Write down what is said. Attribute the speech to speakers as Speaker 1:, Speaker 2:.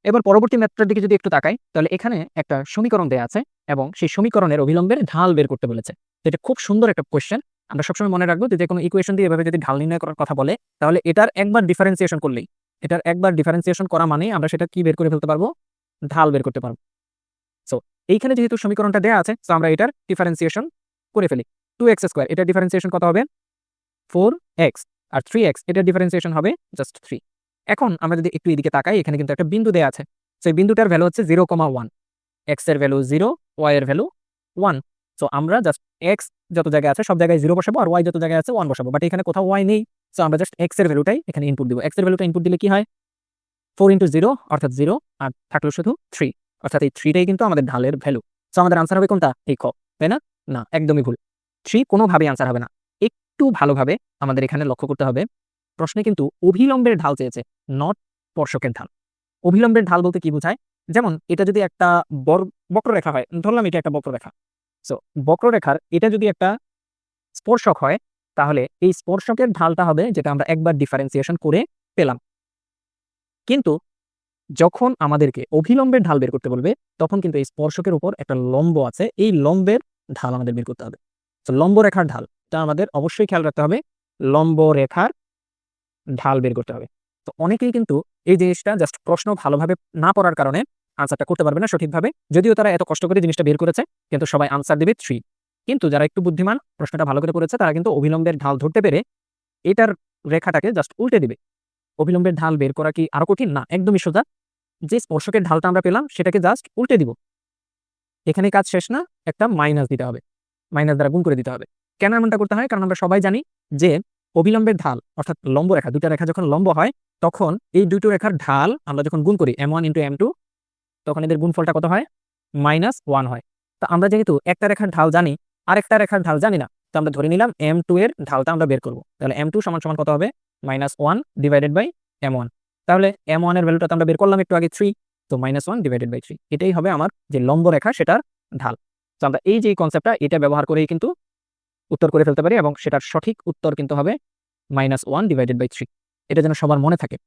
Speaker 1: এবার পরবর্তী ম্যাথটার দিকে যদি একটু তাকাই, তাহলে এখানে একটা সমীকরণ দেয়া আছে এবং সেই সমীকরণের অভিলম্বের ঢাল বের করতে বলেছে। তো এটা খুব সুন্দর একটা কোয়েশ্চেন। আমরা সবসময় মনে রাখবো যে কোনো ইকুয়েশন দিয়ে এভাবে যদি ঢাল নির্ণয় করার কথা বলে, তাহলে এটার একবার ডিফারেন্সিয়েশন করা মানেই আমরা সেটা কি বের করে ফেলতে পারবো? ঢাল বের করতে পারবো। সো এইখানে যেহেতু সমীকরণটা দেয়া আছে, সো আমরা এটার ডিফারেন্সিয়েশন করে ফেলি। 2x² এটার ডিফারেন্সিয়েশন কত হবে? 4x। আর 3x এটার ডিফারেন্সিয়েশন হবে জাস্ট 3। এখন আমরা যদি একটু এদিকে তাকাই, এখানে কিন্তু একটা বিন্দু দেয়া আছে। সো এই বিন্দুটার ভ্যালু হচ্ছে 0,1, x এর ভ্যালু 0, y এর ভ্যালু 1। সো আমরা জাস্ট x যত জায়গায় আছে সব জায়গায় 0 বসাবো, আর y যত জায়গায় আছে 1 বসাবো। বাট এখানে কোথাও y নেই। সো আমরা জাস্ট x এর ভ্যালুটাই এখানে ইনপুট দিব। x এর ভ্যালুটা ইনপুট দিলে কি হয়? 4 × 0 অর্থাৎ 0, আর থাকলো শুধু 3, অর্থাৎ এই 3টাই কিন্তু আমাদের ঢালের ভ্যালু। সো আমাদের আনসার হবে কোনটা? এই খ, তাই না? না, একদমই ভুল। 3 কোনোভাবেই আনসার হবে না। একটু ভালোভাবে আমাদের এখানে লক্ষ্য করতে হবে, প্রশ্নে কিন্তু অভিলম্বের ঢাল চেয়েছে, নট স্পর্শকের ঢাল। অভিলম্বের ঢাল বলতে কি বোঝায়? যেমন এটা যদি একটা বক্ররেখা হয়, ধরলাম এটা একটা বক্ররেখা। সো বক্ররেখার এটা যদি একটা স্পর্শক হয়, তাহলে এই স্পর্শকের ঢালটা হবে যেটা আমরা একবার ডিফারেন্সিয়েশন করে পেলাম। কিন্তু যখন আমাদেরকে অভিলম্বের ঢাল বের করতে বলবে, তখন কিন্তু এই স্পর্শকের উপর একটা লম্ব আছে, এই লম্বের ঢাল আমাদের বের করতে হবে। তো লম্ব রেখার ঢাল, এটা আমাদের অবশ্যই খেয়াল রাখতে হবে, লম্ব রেখার ঢাল বের করতে হবে। তো অনেকেই কিন্তু এই জিনিসটা জাস্ট প্রশ্ন ভালোভাবে না পড়ার কারণে আনসারটা করতে পারবে না সঠিকভাবে, যদিও তারা এত কষ্ট করে জিনিসটা বের করেছে, কিন্তু সবাই আনসার দেবে 3। কিন্তু যারা একটু বুদ্ধিমান, প্রশ্নটা ভালো করে করেছে, তারা কিন্তু অভিলম্বের ঢাল ধরতে পেরে এটার রেখাটাকে জাস্ট উল্টে দিবে। অভিলম্বের ঢাল বের করা কি আরো কঠিন? না, একদমই সোজা। যে স্পর্শকের ঢালটা আমরা পেলাম সেটাকে জাস্ট উল্টে দিব। এখানে কাজ শেষ না, একটা মাইনাস দিতে হবে, মাইনাস দ্বারা গুণ করে দিতে হবে। কেন এমনটা করতে হয়? কারণ আমরা সবাই জানি যে অভিলম্বের ঢাল অর্থাৎ লম্ব রেখা, দুইটা রেখা যখন লম্ব হয়, তখন এই দুটো রেখার ঢাল আমরা যখন গুণ করি m1 × m2, তখন এদের গুণফলটা কত হয়? -1 হয়। তো আমরা যেহেতু একটা রেখার ঢাল জানি, আরেকটা রেখার ঢাল জানি না, তো আমরা ধরে নিলাম m2 এর ঢালটা আমরা বের করব। তাহলে m2 সমান কত হবে? -1 / m1। তাহলে m1 এর ভ্যালুটা তো আমরা বের করলাম একটু আগে 3, তো -1 / 3, এটাই হবে আমার যে লম্ব রেখা সেটার ঢাল। তো আমরা এই যে কনসেপ্টটা, এটা ব্যবহার করেই কিন্তু উত্তর করে ফেলতে পারি, এবং সেটার সঠিক উত্তর কিন্তু হবে -1 / 3। এটা যেন সবার মনে থাকে।